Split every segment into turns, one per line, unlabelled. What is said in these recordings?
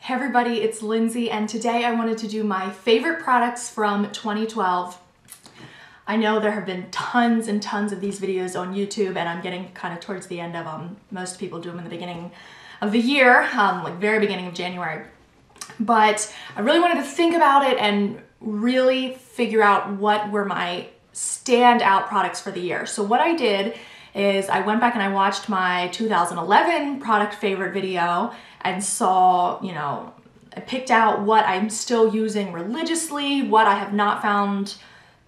Hey everybody, it's Lindsay, and today I wanted to do my favorite products from 2012. I know there have been tons and tons of these videos on YouTube, and I'm getting kind of towards the end of them. Most people do them in the beginning of the year, like very beginning of January. But I really wanted to think about it and really figure out what were my standout products for the year. So what I did is I went back and I watched my 2011 product favorite video and saw, I picked out what I'm still using religiously, what I have not found,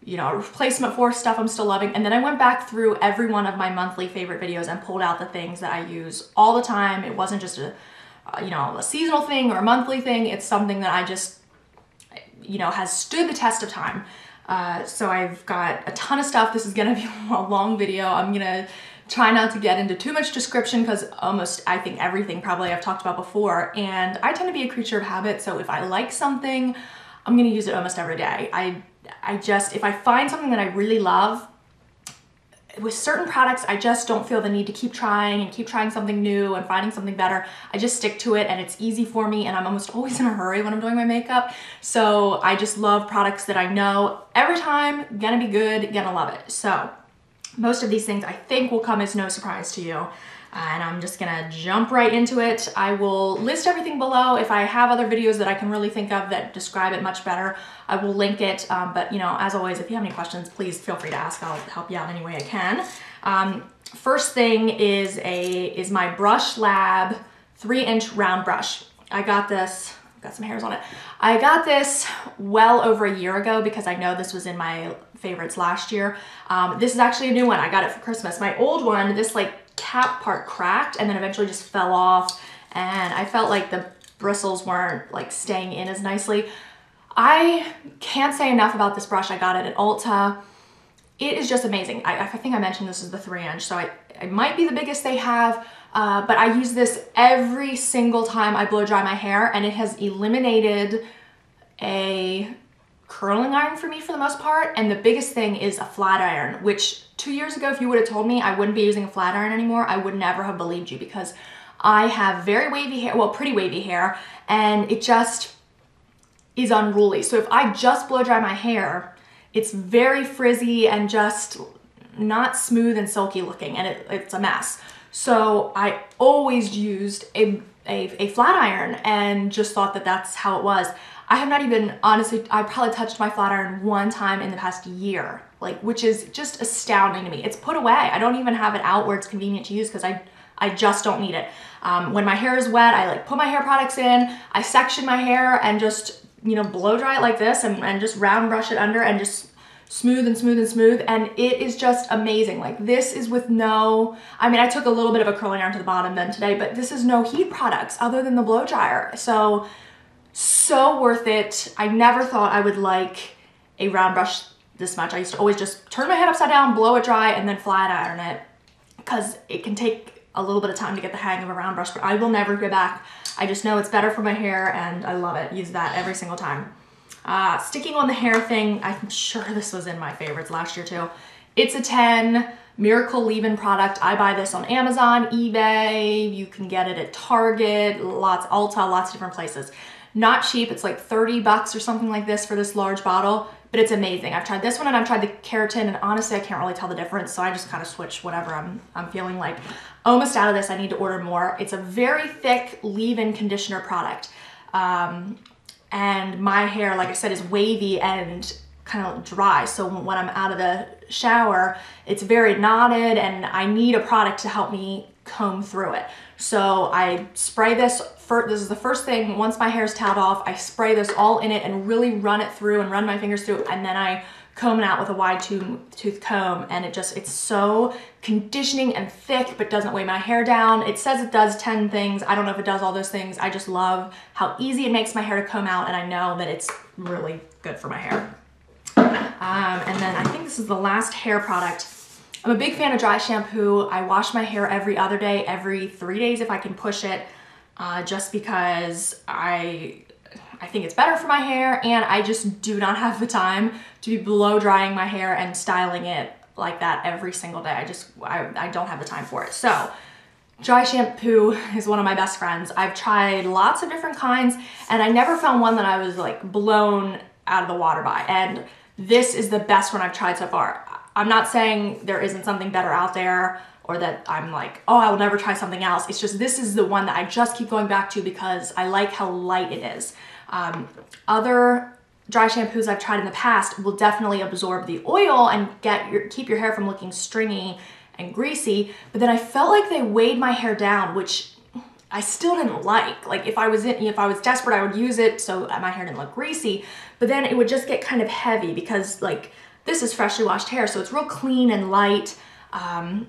a replacement for, stuff I'm still loving. And then I went back through every one of my monthly favorite videos and pulled out the things that I use all the time. It wasn't just a seasonal thing or a monthly thing. It's something that I just, has stood the test of time. So I've got a ton of stuff. This is gonna be a long video. I'm gonna try not to get into too much description because I think everything probably I've talked about before, and I tend to be a creature of habit, so if I like something, I'm gonna use it almost every day. If I find something that I really love, with certain products, I just don't feel the need to keep trying something new and finding something better. I just stick to it and it's easy for me, and I'm almost always in a hurry when I'm doing my makeup. So I just love products that I know every time, gonna be good, gonna love it. So most of these things I think will come as no surprise to you. And I'm just gonna jump right into it. I will list everything below. If I have other videos that I can really think of that describe it much better, I will link it. But as always, if you have any questions, please feel free to ask. I'll help you out any way I can. First thing is my Brush Lab 3-inch round brush. I got this, got some hairs on it. I got this well over a year ago because I know this was in my favorites last year. This is actually a new one. I got it for Christmas. My old one, this cap part cracked and then eventually just fell off, and I felt like the bristles weren't staying in as nicely. I can't say enough about this brush. I got it at Ulta. It is just amazing. I think I mentioned this is the 3-inch, so it might be the biggest they have, but I use this every single time I blow dry my hair, and it has eliminated a curling iron for me for the most part. And the biggest thing is a flat iron, which 2 years ago, if you would have told me I wouldn't be using a flat iron anymore, I would never have believed you, because I have very wavy hair, well, pretty wavy hair, and it just is unruly. So if I just blow dry my hair, it's very frizzy and just not smooth and silky looking, and it's a mess. So I always used a flat iron and just thought that that's how it was. I have not even, honestly, I probably touched my flat iron one time in the past year, which is just astounding to me. It's put away. I don't even have it out where it's convenient to use because I just don't need it. When my hair is wet, I put my hair products in, I section my hair and just, blow dry it like this and just round brush it under and just smooth and smooth and smooth. And it is just amazing. This is with no, I took a little bit of a curling iron to the bottom then today, but this is no heat products other than the blow dryer. So worth it. I never thought I would like a round brush this much. I used to always just turn my head upside down, blow it dry, and then flat iron it, because it can take a little bit of time to get the hang of a round brush, but I will never go back. I just know it's better for my hair and I love it. Use that every single time. Sticking on the hair thing, I'm sure this was in my favorites last year too. It's a 10 Miracle Leave-In product. I buy this on Amazon, eBay, you can get it at Target, Ulta, lots of different places. Not cheap, it's like 30 bucks or something like this for this large bottle, but it's amazing. I've tried this one and I've tried the keratin, and honestly I can't really tell the difference, so I just kind of switch whatever I'm feeling like. Almost out of this, I need to order more. It's a very thick leave-in conditioner product. And my hair, like I said, is wavy and kind of dry, so when I'm out of the shower, it's very knotted and I need a product to help me comb through it. So I spray this. This is the first thing, once my hair is toweled off, I spray this all in it and really run it through and run my fingers through, and then I comb it out with a wide tooth comb, and it's so conditioning and thick, but doesn't weigh my hair down. It says it does 10 things. I don't know if it does all those things. I just love how easy it makes my hair to comb out, and I know that it's really good for my hair. And then I think this is the last hair product. I'm a big fan of Dry Shampoo. I wash my hair every other day, every 3 days if I can push it, just because I think it's better for my hair, and I just do not have the time to be blow drying my hair and styling it like that every single day. I don't have the time for it. So Dry shampoo is one of my best friends. I've tried lots of different kinds and I never found one that I was like blown out of the water by. And this is the best one I've tried so far. I'm not saying there isn't something better out there or that I'm like, oh, I will never try something else. It's just, this is the one that I just keep going back to because I like how light it is. Other dry shampoos I've tried in the past will definitely absorb the oil and keep your hair from looking stringy and greasy, but then I felt like they weighed my hair down, which I still didn't like. Like if I was desperate, I would use it so my hair didn't look greasy, but then it would just get kind of heavy because like this is freshly washed hair, so it's real clean and light. And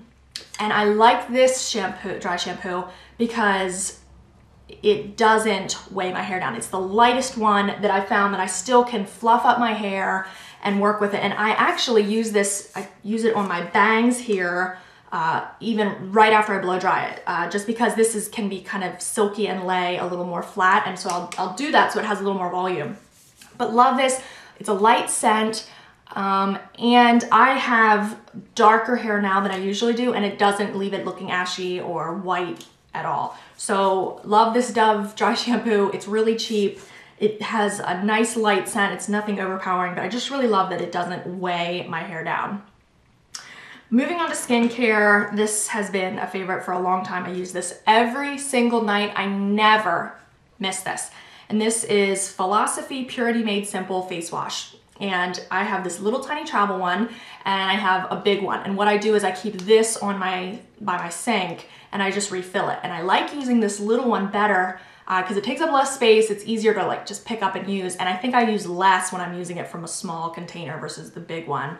I like this shampoo, dry shampoo, because it doesn't weigh my hair down. It's the lightest one that I found that I still can fluff up my hair and work with it. And I actually use this, I use it on my bangs here, even right after I blow dry it, just because this can be kind of silky and lay a little more flat. And so I'll do that so it has a little more volume. But love this, it's a light scent. And I have darker hair now than I usually do, and it doesn't leave it looking ashy or white at all. So love this Dove dry shampoo. It's really cheap. It has a nice light scent. It's nothing overpowering, but I just really love that it doesn't weigh my hair down. Moving on to skincare, this has been a favorite for a long time. I use this every single night. I never miss this. And this is Philosophy Purity Made Simple Face Wash. And I have this little tiny travel one and I have a big one. And what I do is I keep this on by my sink and I just refill it. And I like using this little one better because it takes up less space. It's easier to like just pick up and use. And I think I use less when I'm using it from a small container versus the big one.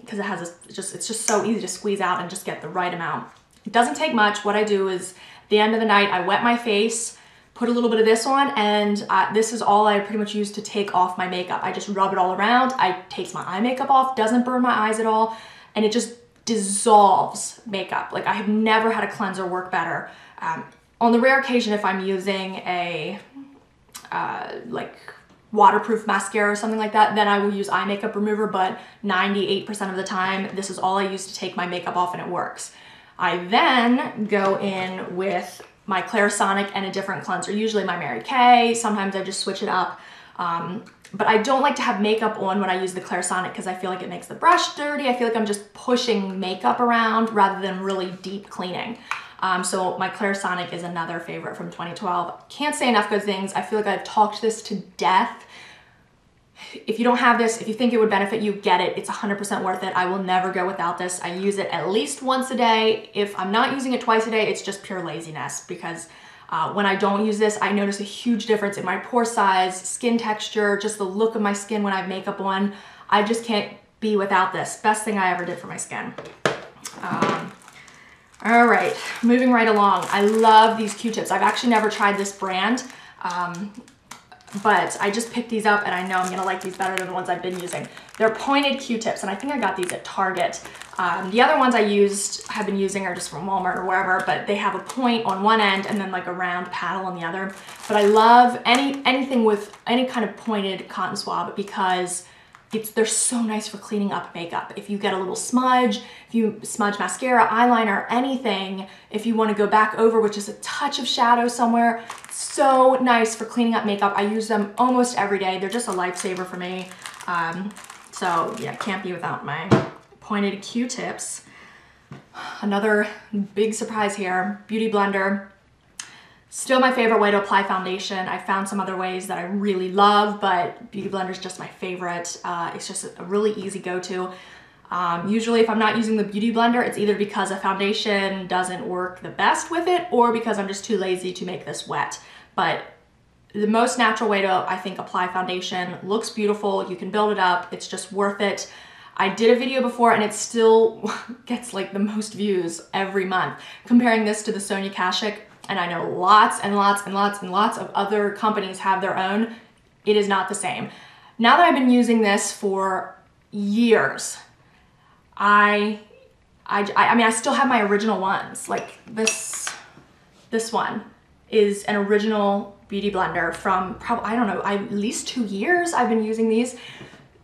Because it has it's just so easy to squeeze out and just get the right amount. It doesn't take much. What I do is at the end of the night, I wet my face, put a little bit of this on, and this is all I pretty much use to take off my makeup. I just rub it all around. I take my eye makeup off, doesn't burn my eyes at all, and it just dissolves makeup. Like I have never had a cleanser work better. On the rare occasion, if I'm using a like waterproof mascara or something like that, then I will use eye makeup remover, but 98% of the time, this is all I use to take my makeup off and it works. I then go in with my Clarisonic and a different cleanser, usually my Mary Kay. Sometimes I just switch it up. But I don't like to have makeup on when I use the Clarisonic because I feel like it makes the brush dirty. I feel like I'm just pushing makeup around rather than really deep cleaning. So my Clarisonic is another favorite from 2012. Can't say enough good things. I feel like I've talked this to death. If you don't have this, if you think it would benefit you, get it. It's 100% worth it. I will never go without this. I use it at least once a day. If I'm not using it twice a day, it's just pure laziness because when I don't use this, I notice a huge difference in my pore size, skin texture, just the look of my skin when I have makeup on. I just can't be without this. Best thing I ever did for my skin. All right, moving right along. I love these Q-tips. I've actually never tried this brand, but I just picked these up and I know I'm gonna like these better than the ones I've been using. They're pointed Q-tips and I think I got these at Target. The other ones I have been using are just from Walmart or wherever, but they have a point on one end and then like a round paddle on the other. But I love anything with any kind of pointed cotton swab because they're so nice for cleaning up makeup. If you get a little smudge, if you smudge mascara, eyeliner, anything, if you want to go back over with just a touch of shadow somewhere, so nice for cleaning up makeup. I use them almost every day. They're just a lifesaver for me. So yeah, can't be without my pointed Q-tips. Another big surprise here, Beauty Blender. Still my favorite way to apply foundation. I found some other ways that I really love, but Beauty Blender is just my favorite. It's just a really easy go-to. Usually if I'm not using the Beauty Blender, it's either because a foundation doesn't work the best with it or because I'm just too lazy to make this wet. But the most natural way to, I think, apply foundation, looks beautiful, you can build it up, it's just worth it. I did a video before and it still gets like the most views every month. Comparing this to the Sonia Kashuk, and I know lots and lots and lots and lots of other companies have their own, it is not the same. Now that I've been using this for years, I mean, I still have my original ones. Like this one is an original Beauty Blender from probably, I don't know, at least 2 years I've been using these.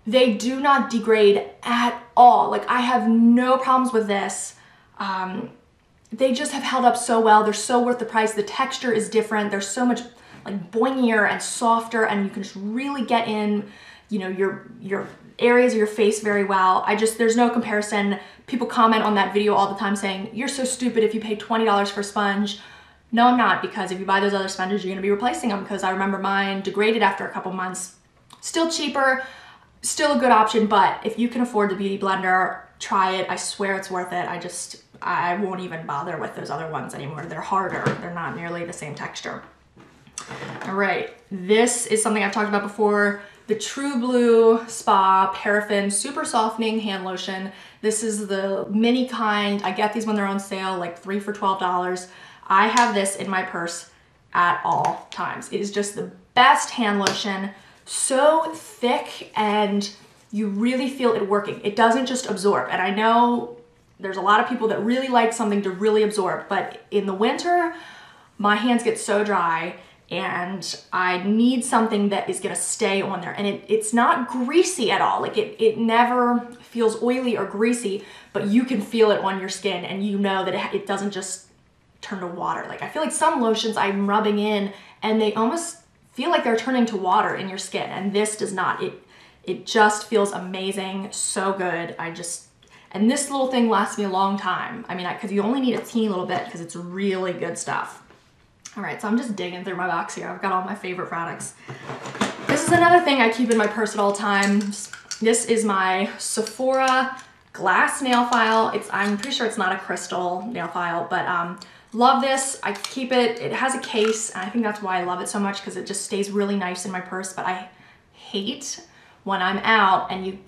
They do not degrade at all. Like I have no problems with this. they just have held up so well. They're so worth the price. The texture is different. They're so much like boingier and softer, and you can just really get in, you know, your areas of your face very well. There's no comparison. People comment on that video all the time saying, you're so stupid if you pay $20 for a sponge. No, I'm not, because if you buy those other sponges, you're gonna be replacing them, because I remember mine degraded after a couple months. Still cheaper, still a good option, but if you can afford the Beauty Blender, try it. I swear it's worth it. I won't even bother with those other ones anymore. They're harder. They're not nearly the same texture. All right, this is something I've talked about before. The True Blue Spa Paraffin Super Softening Hand Lotion. This is the mini kind. I get these when they're on sale, like 3 for $12. I have this in my purse at all times. It is just the best hand lotion. So thick, and you really feel it working. It doesn't just absorb. And I know there's a lot of people that really like something to really absorb, but in the winter, my hands get so dry and I need something that is gonna stay on there. And it's not greasy at all. Like it never feels oily or greasy, but you can feel it on your skin, and you know that it doesn't just turn to water. Like I feel like some lotions I'm rubbing in and they almost feel like they're turning to water in your skin, and this does not. It just feels amazing, so good. And this little thing lasts me a long time. I mean, because you only need a teeny little bit because it's really good stuff. All right, so I'm just digging through my box here. I've got all my favorite products. This is another thing I keep in my purse at all times. This is my Sephora glass nail file. I'm pretty sure it's not a crystal nail file, but love this. I keep it. It has a case, and I think that's why I love it so much, because it just stays really nice in my purse. But I hate when I'm out and you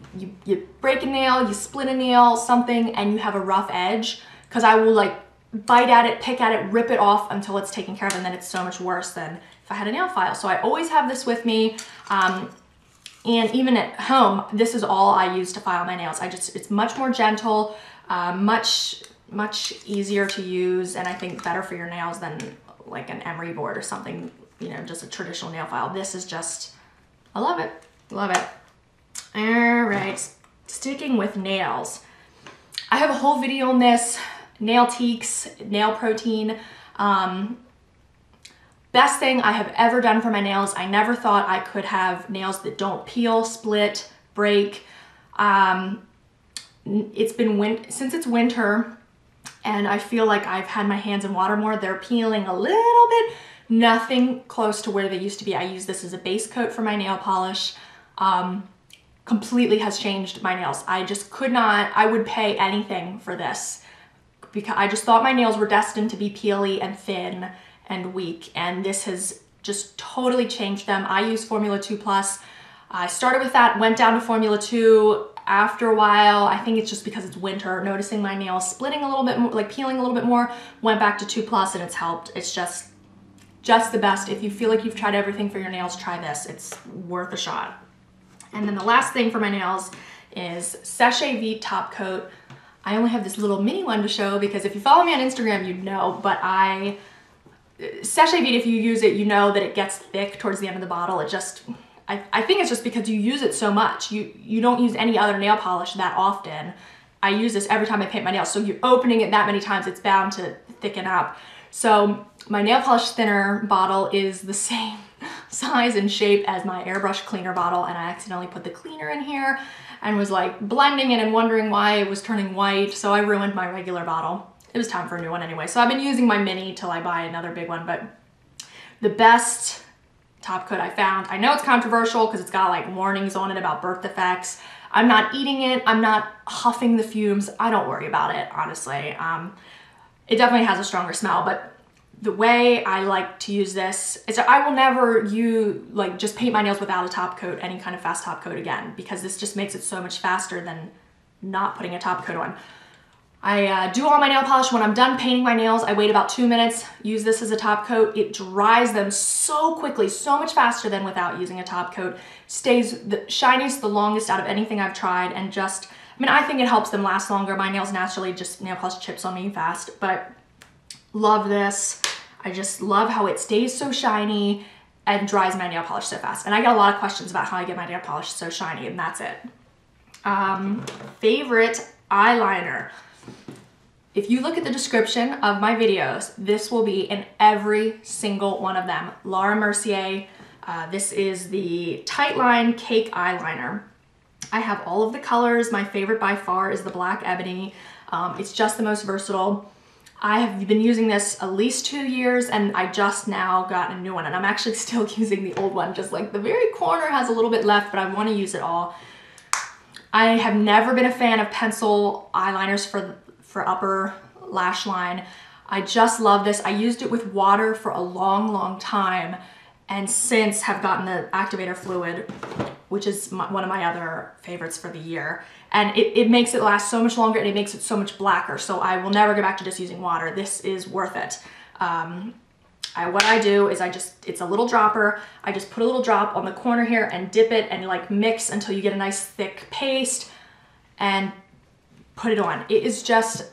break a nail, you split a nail, something, and you have a rough edge, because I will like bite at it, pick at it, rip it off until it's taken care of, and then it's so much worse than if I had a nail file. So I always have this with me. And even at home, this is all I use to file my nails. It's much more gentle, much easier to use, and I think better for your nails than like an emery board or something, you know, just a traditional nail file. This is just, I love it, love it. All right, sticking with nails. I have a whole video on this, nail teaks, nail protein. Best thing I have ever done for my nails. I never thought I could have nails that don't peel, split, break. Since it's winter, and I feel like I've had my hands in water more, they're peeling a little bit, nothing close to where they used to be. I use this as a base coat for my nail polish. Completely has changed my nails. I just could not, I would pay anything for this, because I just thought my nails were destined to be peely and thin and weak, and this has just totally changed them. I use Formula 2 Plus. I started with that, went down to Formula 2. After a while, I think it's just because it's winter, noticing my nails splitting a little bit more, like peeling a little bit more, went back to 2 Plus, and it's helped. It's just the best. If you feel like you've tried everything for your nails, try this. It's worth a shot. And then the last thing for my nails is Seche Vite Top Coat. I only have this little mini one to show because if you follow me on Instagram, you'd know, but Seche Vite, if you use it, you know that it gets thick towards the end of the bottle. I think it's just because you use it so much. You don't use any other nail polish that often. I use this every time I paint my nails, so you're opening it that many times, it's bound to thicken up. So my nail polish thinner bottle is the same size and shape as my airbrush cleaner bottle, and I accidentally put the cleaner in here and was like blending it and wondering why it was turning white, so I ruined my regular bottle. It was time for a new one anyway, so I've been using my mini till I buy another big one. But the best top coat I found, I know it's controversial because it's got like warnings on it about birth defects. I'm not eating it, I'm not huffing the fumes, I don't worry about it, honestly. It definitely has a stronger smell, but the way I like to use this is I will never just paint my nails without a top coat, any kind of fast top coat again, because this just makes it so much faster than not putting a top coat on. I do all my nail polish. When I'm done painting my nails, I wait about 2 minutes, use this as a top coat. It dries them so quickly, so much faster than without using a top coat. Stays the shiniest, the longest out of anything I've tried, and just, I mean, I think it helps them last longer. My nails naturally just, nail polish chips on me fast, but love this. I just love how it stays so shiny and dries my nail polish so fast. And I get a lot of questions about how I get my nail polish so shiny, and that's it. Favorite eyeliner. If you look at the description of my videos, this will be in every single one of them. Laura Mercier, this is the Tightline Cake Eyeliner. I have all of the colors. My favorite by far is the Black Ebony. It's just the most versatile. I have been using this at least 2 years, and I just now got a new one, and I'm actually still using the old one. Just like the very corner has a little bit left, but I want to use it all. I have never been a fan of pencil eyeliners for upper lash line. I just love this. I used it with water for a long time, and since have gotten the Activator fluid, which is one of my other favorites for the year. And it makes it last so much longer, and it makes it so much blacker. So I will never go back to just using water. This is worth it. What I do is it's a little dropper. I just put a little drop on the corner here and dip it and like mix until you get a nice thick paste and put it on. It is just,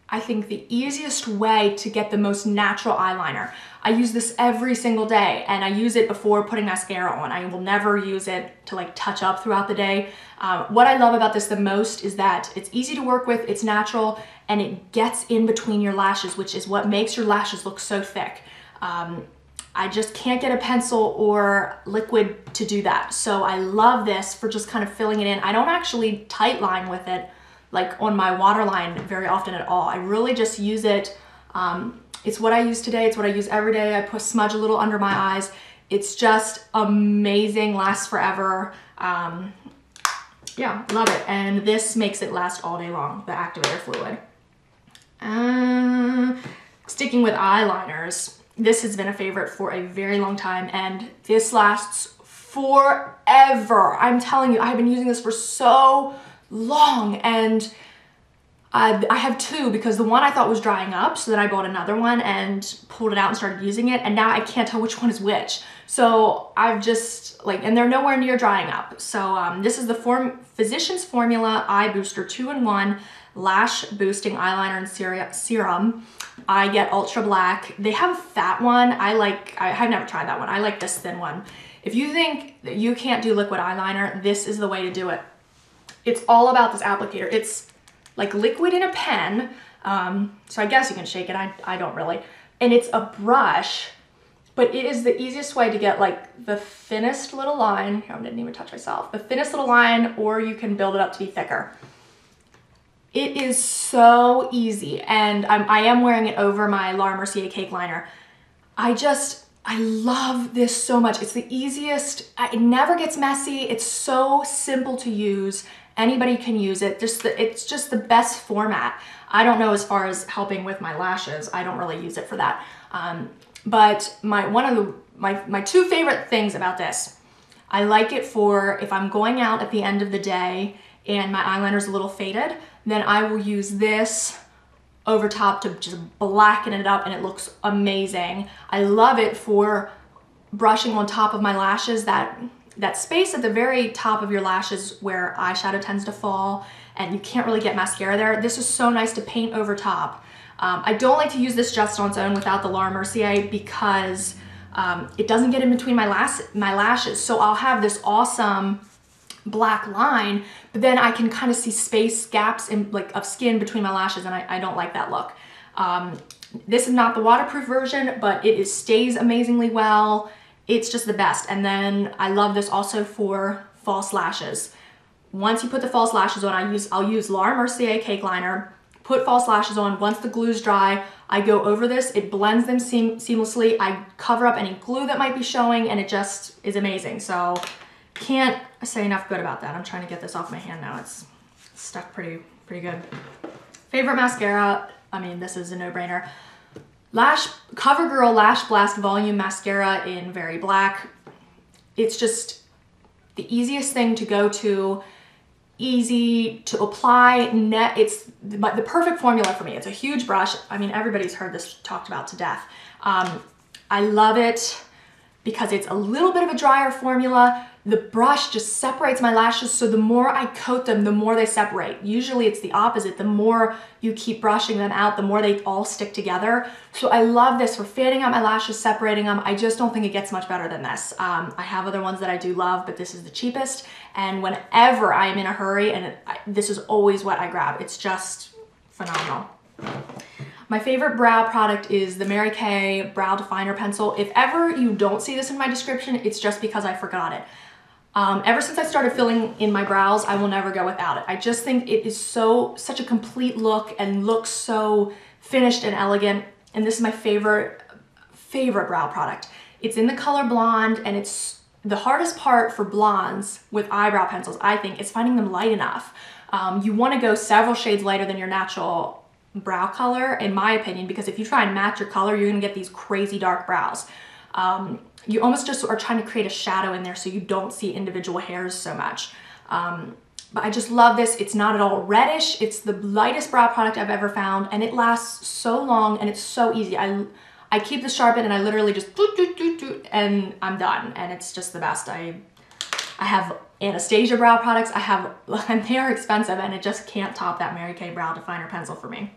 I think, the easiest way to get the most natural eyeliner. I use this every single day, and I use it before putting mascara on. I will never use it to like touch up throughout the day. What I love about this the most is that it's easy to work with, it's natural, and it gets in between your lashes, which is what makes your lashes look so thick. I just can't get a pencil or liquid to do that. So I love this for just kind of filling it in. I don't actually tight line with it like on my waterline very often at all. I really just use it. It's what I use today. It's what I use every day. I smudge a little under my eyes. It's just amazing, lasts forever. Yeah, love it. And this makes it last all day long, the Activator fluid. Sticking with eyeliners, this has been a favorite for a very long time, and this lasts forever. I'm telling you, I've been using this for so long, and I have two because the one I thought was drying up, so then I bought another one and pulled it out and started using it, and now I can't tell which one is which. So I've just and they're nowhere near drying up. So this is the Physicians Formula Eye Booster 2-in-1 Lash Boosting Eyeliner and Serum. I get Ultra Black. They have a fat one. I've never tried that one. I like this thin one. If you think that you can't do liquid eyeliner, this is the way to do it. It's all about this applicator. It's like liquid in a pen. So I guess you can shake it. I don't really. And it's a brush, but it is the easiest way to get like the thinnest little line. I didn't even touch myself. The thinnest little line, or you can build it up to be thicker. It is so easy, and I am wearing it over my Laura Mercier cake liner. I love this so much. It's the easiest. It never gets messy. It's so simple to use. Anybody can use it. It's just the best format. I don't know as far as helping with my lashes. I don't really use it for that. But my two favorite things about this, I like it for if I'm going out at the end of the day and my eyeliner's a little faded, then I will use this over top to just blacken it up, and it looks amazing. I love it for brushing on top of my lashes, that space at the very top of your lashes where eyeshadow tends to fall and you can't really get mascara there. This is so nice to paint over top. I don't like to use this just on its own without the Laura Mercier because it doesn't get in between my lashes. So I'll have this awesome black line, but then I can kind of see space gaps of skin between my lashes, and I don't like that look. This is not the waterproof version, but it stays amazingly well. It's just the best. And then I love this also for false lashes. Once you put the false lashes on, I'll use Laura Mercier cake liner, put false lashes on. Once the glue's dry, I go over this. It blends them seamlessly. I cover up any glue that might be showing, and it just is amazing. So can't say enough good about that. I'm trying to get this off my hand now. It's stuck pretty good. Favorite mascara, I mean, this is a no-brainer. Covergirl Lash Blast Volume Mascara in Very Black. It's just the easiest thing to go to, easy to apply. It's the perfect formula for me. It's a huge brush. I mean, everybody's heard this talked about to death. I love it because it's a little bit of a drier formula. The brush just separates my lashes, so the more I coat them, the more they separate. Usually it's the opposite. The more you keep brushing them out, the more they all stick together. So I love this for fanning out my lashes, separating them. I just don't think it gets much better than this. I have other ones that I do love, but this is the cheapest. And whenever I'm in a hurry, and this is always what I grab. It's just phenomenal. My favorite brow product is the Mary Kay Brow Definer Pencil. If ever you don't see this in my description, it's just because I forgot it. Ever since I started filling in my brows, I will never go without it. I just think it is such a complete look and looks so finished and elegant. And this is my favorite brow product. It's in the color blonde, and it's the hardest part for blondes with eyebrow pencils, I think, is finding them light enough. You want to go several shades lighter than your natural brow color, in my opinion, because if you try and match your color, you're gonna get these crazy dark brows. You almost just are trying to create a shadow in there so you don't see individual hairs so much. But I just love this. It's not at all reddish. It's the lightest brow product I've ever found, and it lasts so long, and it's so easy. I keep this sharpened, and I literally just and I'm done, and it's just the best. I have Anastasia brow products. And they are expensive, and it just can't top that Mary Kay Brow Definer Pencil for me.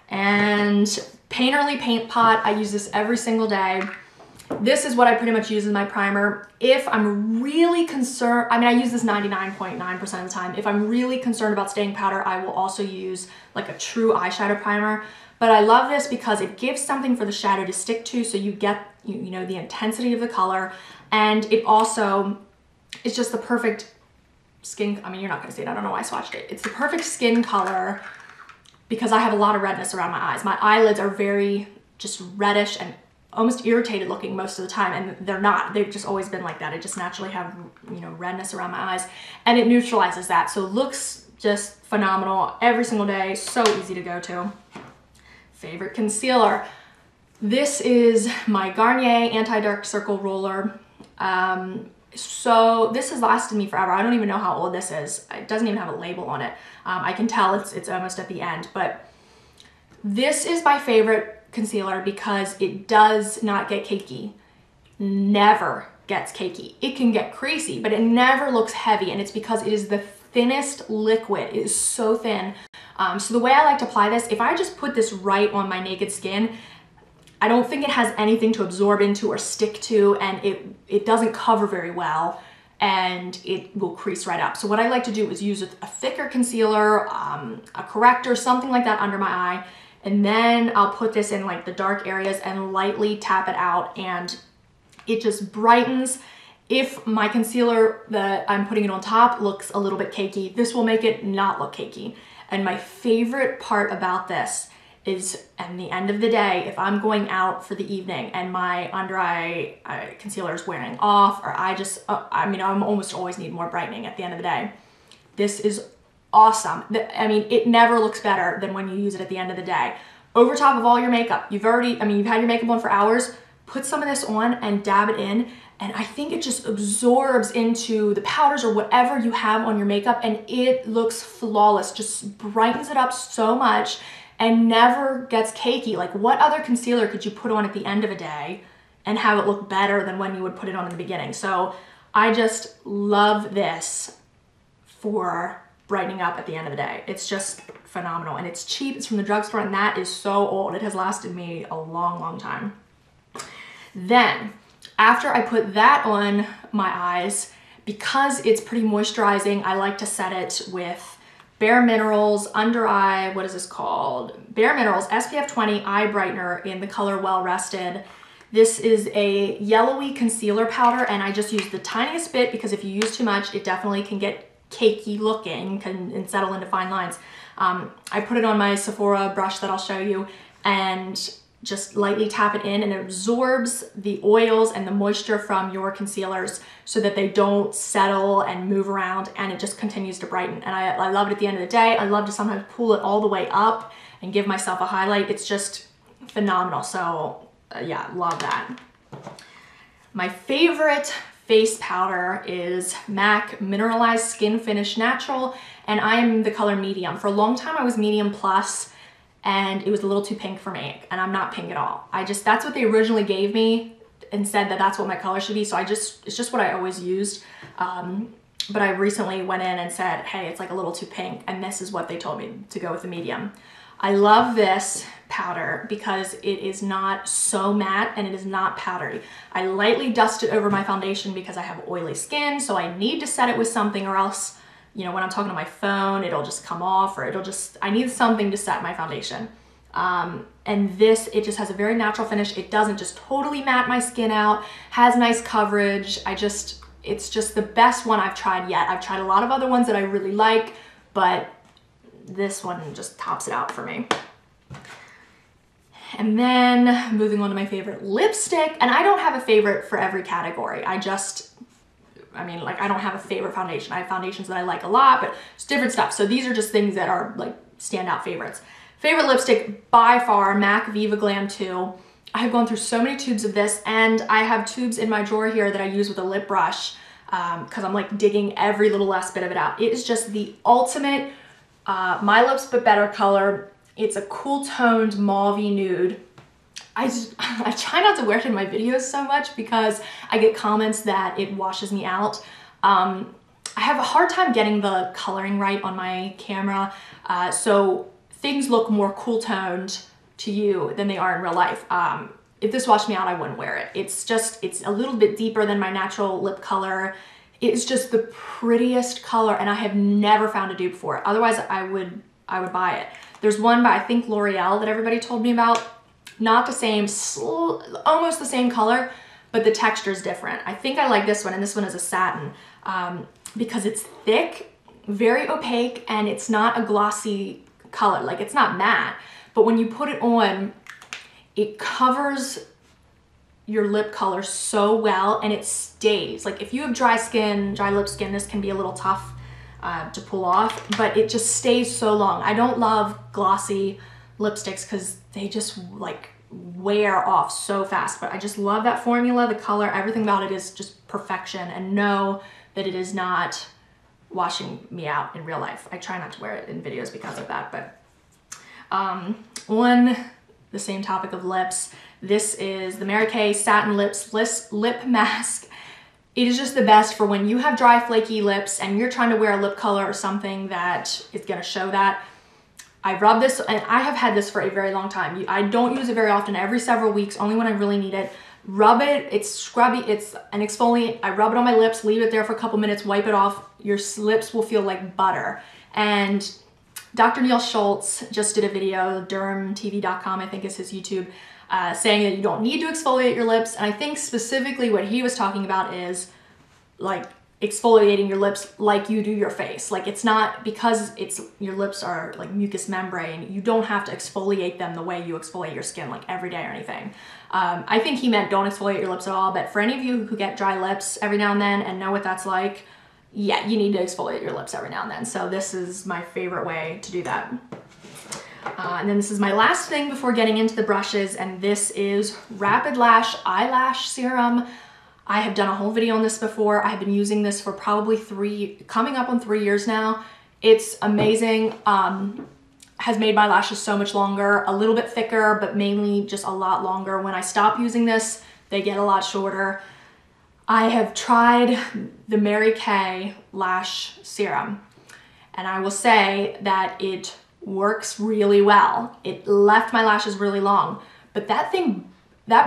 And Painterly Paint Pot, I use this every single day. This is what I pretty much use as my primer. If I'm really concerned, I mean, I use this 99.9% of the time. If I'm really concerned about staying powder, I will also use like a true eyeshadow primer. But I love this because it gives something for the shadow to stick to, so you get, you know, the intensity of the color. And it also is just the perfect skin, I mean, you're not gonna see it, I don't know why I swatched it. It's the perfect skin color because I have a lot of redness around my eyes. My eyelids are very just reddish and almost irritated looking most of the time, and they're not. They've just always been like that. I just naturally have, you know, redness around my eyes, and it neutralizes that. So it looks just phenomenal every single day. So easy to go to. Favorite concealer. This is my Garnier Anti-Dark Circle Roller. So this has lasted me forever. I don't even know how old this is. It doesn't even have a label on it. I can tell it's almost at the end, but this is my favorite concealer because it does not get cakey. Never gets cakey. It can get creasy, but it never looks heavy, and it's because it is the thinnest liquid. It is so thin. So the way I like to apply this, if I just put this right on my naked skin, I don't think it has anything to absorb into or stick to, and it doesn't cover very well, and it will crease right up. So what I like to do is use a thicker concealer, a corrector, something like that under my eye, and then I'll put this in like the dark areas and lightly tap it out, and it just brightens. If my concealer that I'm putting it on top looks a little bit cakey, this will make it not look cakey. And my favorite part about this is at the end of the day, if I'm going out for the evening and my under eye concealer is wearing off, or I almost always need more brightening at the end of the day, this is awesome. I mean, it never looks better than when you use it at the end of the day. Over top of all your makeup, you've had your makeup on for hours, put some of this on and dab it in, and I think it just absorbs into the powders or whatever you have on your makeup, and it looks flawless, just brightens it up so much and never gets cakey. Like, what other concealer could you put on at the end of a day and have it look better than when you would put it on in the beginning? So I just love this for brightening up at the end of the day. It's just phenomenal, and it's cheap. It's from the drugstore, and that is so old. It has lasted me a long, long time. Then, after I put that on my eyes, because it's pretty moisturizing, I like to set it with Bare Minerals Under Eye, what is this called? Bare Minerals SPF 20 Eye Brightener in the color Well Rested. This is a yellowy concealer powder, and I just use the tiniest bit because if you use too much, it definitely can get cakey looking and settle into fine lines. I put it on my Sephora brush that I'll show you, and just lightly tap it in, and it absorbs the oils and the moisture from your concealers so that they don't settle and move around, and it just continues to brighten. And I love it at the end of the day. I love to sometimes pull it all the way up and give myself a highlight. It's just phenomenal. So yeah, love that. My favorite face powder is MAC Mineralized Skin Finish Natural, and I'm the color medium. For a long time I was medium plus, and it was a little too pink for me, and I'm not pink at all. That's what they originally gave me and said that that's what my color should be, so it's just what I always used. But I recently went in and said, hey, it's like a little too pink, and this is what they told me to go with the medium. I love this powder because it is not so matte and it is not powdery. I lightly dust it over my foundation because I have oily skin, so I need to set it with something or else you know, when I'm talking on my phone, it'll just come off, or it'll just, I need something to set my foundation. And this, it just has a very natural finish. It doesn't just totally matte my skin out, has nice coverage. It's just the best one I've tried yet. I've tried a lot of other ones that I really like, but this one just tops it out for me. And then moving on to my favorite lipstick, and I don't have a favorite for every category. I mean, like, I don't have a favorite foundation. I have foundations that I like a lot, but it's different stuff. So these are just things that are like standout favorites. Favorite lipstick by far, MAC Viva Glam 2. I have gone through so many tubes of this, and I have tubes in my drawer here that I use with a lip brush because I'm like digging every little last bit of it out. It is just the ultimate My Lips But Better color. It's a cool toned mauvey nude. I try not to wear it in my videos so much because I get comments that it washes me out. I have a hard time getting the coloring right on my camera, so things look more cool toned to you than they are in real life. If this washed me out, I wouldn't wear it. It's a little bit deeper than my natural lip color. It's just the prettiest color, and I have never found a dupe for it. Otherwise, I would buy it. There's one by, I think, L'Oreal that everybody told me about. Not the same, almost the same color, but the texture is different. I think I like this one, and this one is a satin, because it's thick, very opaque, and it's not a glossy color. Like, it's not matte, but when you put it on, it covers your lip color so well, and it stays. Like, if you have dry skin, dry lip skin, this can be a little tough to pull off, but it just stays so long. I don't love glossy lipsticks because they just like wear off so fast, but I just love that formula, the color, everything about it is just perfection, and know that it is not washing me out in real life. I try not to wear it in videos because of that, but on the same topic of lips, this is the Mary Kay Satin Lips Lip Mask. It is just the best for when you have dry, flaky lips and you're trying to wear a lip color or something that is gonna show that. I rub this, and I have had this for a very long time. I don't use it very often, every several weeks, only when I really need it. Rub it, it's scrubby, it's an exfoliant. I rub it on my lips, leave it there for a couple minutes, wipe it off. Your lips will feel like butter. And Dr. Neil Schultz just did a video, dermtv.com, I think is his YouTube, saying that you don't need to exfoliate your lips. And I think specifically what he was talking about is like exfoliating your lips like you do your face. Like, it's not, because your lips are like mucous membrane, you don't have to exfoliate them the way you exfoliate your skin like every day or anything. I think he meant don't exfoliate your lips at all, but for any of you who get dry lips every now and then and know what that's like, yeah, you need to exfoliate your lips every now and then. So this is my favorite way to do that. And then this is my last thing before getting into the brushes, and this is Rapid Lash Eyelash Serum. I have done a whole video on this before. I have been using this for probably coming up on 3 years now. It's amazing. Has made my lashes so much longer, a little bit thicker, but mainly just a lot longer. When I stop using this, they get a lot shorter. I have tried the Mary Kay Lash Serum, and I will say that it works really well. It left my lashes really long, but that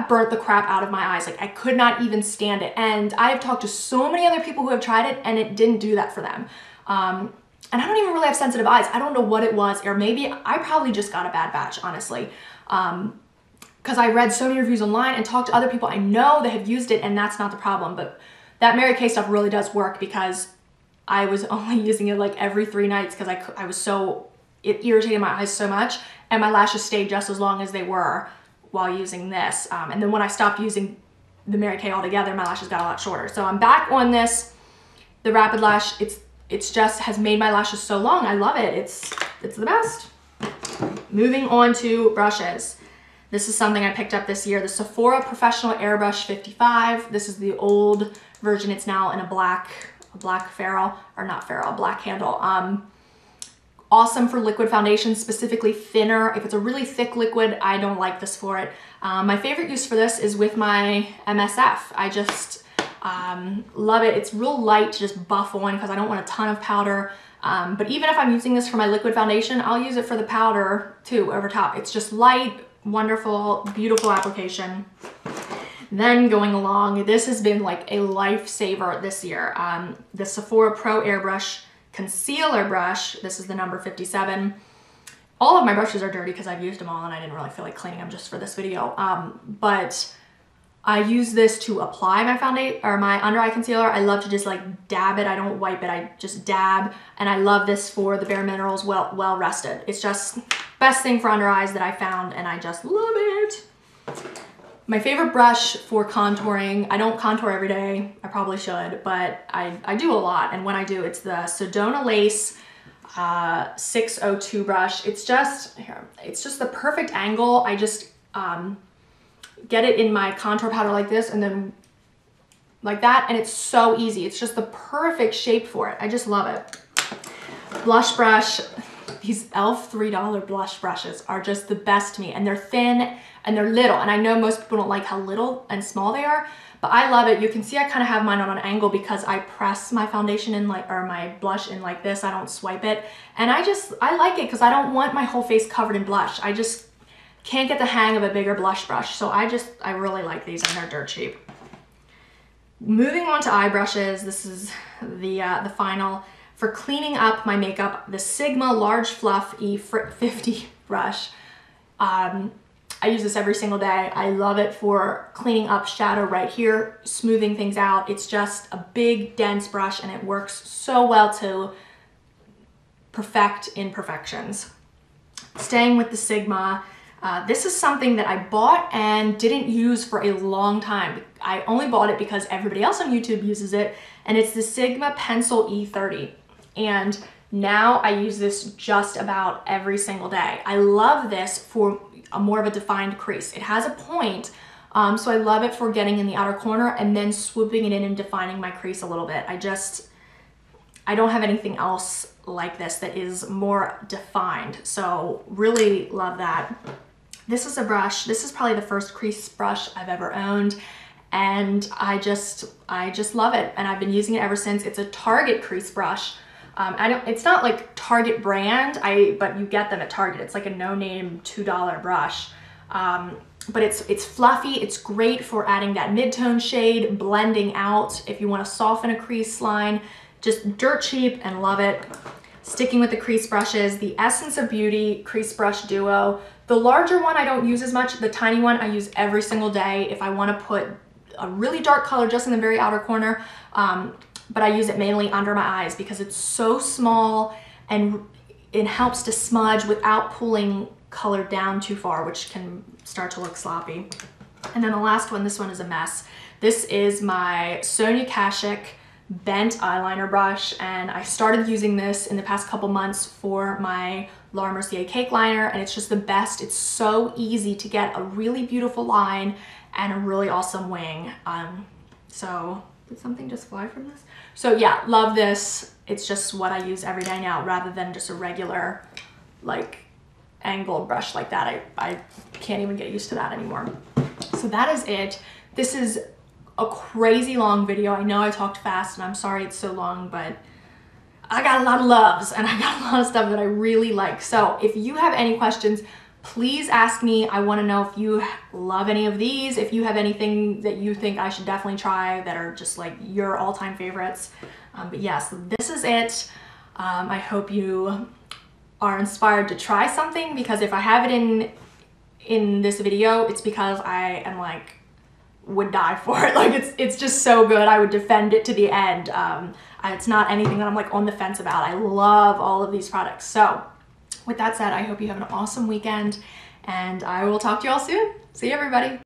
burnt the crap out of my eyes. Like, I could not even stand it. And I have talked to so many other people who have tried it, and it didn't do that for them. And I don't even really have sensitive eyes. I don't know what it was, or maybe I probably just got a bad batch, honestly. Because I read so many reviews online and talked to other people I know that have used it, and that's not the problem. But that Mary Kay stuff really does work, because I was only using it like every 3 nights because I was so, it irritated my eyes so much, and my lashes stayed just as long as they were while using this. And then when I stopped using the Mary Kay altogether, my lashes got a lot shorter. So I'm back on this, the Rapid Lash. It's just has made my lashes so long. I love it. It's the best. Moving on to brushes. This is something I picked up this year, the Sephora Professional Airbrush 55. This is the old version. It's now in a black ferrule, or not ferrule, black handle. Awesome for liquid foundation, specifically thinner. If it's a really thick liquid, I don't like this for it. My favorite use for this is with my MSF. I just love it. It's real light to just buff on because I don't want a ton of powder. But even if I'm using this for my liquid foundation, I'll use it for the powder too over top. It's just light, wonderful, beautiful application. Then going along, this has been like a lifesaver this year. The Sephora Pro Airbrush concealer brush. This is the number 57. All of my brushes are dirty because I've used them all and I didn't really feel like cleaning them just for this video. But I use this to apply my foundation or my under eye concealer. I love to just like dab it. I don't wipe it, I just dab. And I love this for the Bare Minerals Well Rested. It's just best thing for under eyes that I found and I just love it. My favorite brush for contouring, I don't contour every day, I probably should, but I do a lot. And when I do, it's the Sedona Lace 602 brush. It's just the perfect angle. I just get it in my contour powder like this and then like that, and it's so easy. It's just the perfect shape for it. I just love it. Blush brush. These e.l.f. $3 blush brushes are just the best to me, and they're thin and they're little, and I know most people don't like how little and small they are, but I love it. You can see I kind of have mine on an angle because I press my foundation in like, or my blush in like this. I don't swipe it, and I like it because I don't want my whole face covered in blush. I just can't get the hang of a bigger blush brush, so I really like these, and they're dirt cheap. Moving on to eye brushes, this is the final. For cleaning up my makeup, the Sigma Large Fluff E50 brush. I use this every single day. I love it for cleaning up shadow right here, smoothing things out. It's just a big, dense brush, and it works so well to perfect imperfections. Staying with the Sigma, this is something that I bought and didn't use for a long time. I only bought it because everybody else on YouTube uses it, and it's the Sigma Pencil E30. And now I use this just about every single day. I love this for more of a defined crease. It has a point, so I love it for getting in the outer corner and then swooping it in and defining my crease a little bit. I don't have anything else like this that is more defined, so really love that. This is a brush. This is probably the first crease brush I've ever owned, and I just love it, and I've been using it ever since. It's a Target crease brush. It's not like Target brand, but you get them at Target. It's like a no-name $2 brush. But it's fluffy. It's great for adding that mid-tone shade, blending out if you want to soften a crease line. Just dirt cheap and love it. Sticking with the crease brushes, the Essence of Beauty Crease Brush Duo. The larger one I don't use as much. The tiny one I use every single day if I want to put a really dark color just in the very outer corner. But I use it mainly under my eyes because it's so small and it helps to smudge without pulling color down too far, which can start to look sloppy. And then the last one, this one is a mess. This is my Sonia Kashuk bent eyeliner brush, and I started using this in the past couple months for my Laura Mercier cake liner, and it's just the best. It's so easy to get a really beautiful line and a really awesome wing. So did something just fly from this? So yeah, love this. It's just what I use every day now rather than just a regular like angled brush like that. I can't even get used to that anymore. So that is it. This is a crazy long video. I know I talked fast and I'm sorry it's so long, but I got a lot of loves and I got a lot of stuff that I really like. So if you have any questions, please ask me. I want to know if you love any of these, if you have anything that you think I should definitely try that are just like your all-time favorites. But yes, this is it. I hope you are inspired to try something, because if I have it in this video, it's because I am like, would die for it. Like it's just so good. I would defend it to the end. It's not anything that I'm like on the fence about. I love all of these products. So with that said, I hope you have an awesome weekend, and I will talk to you all soon. See you, everybody.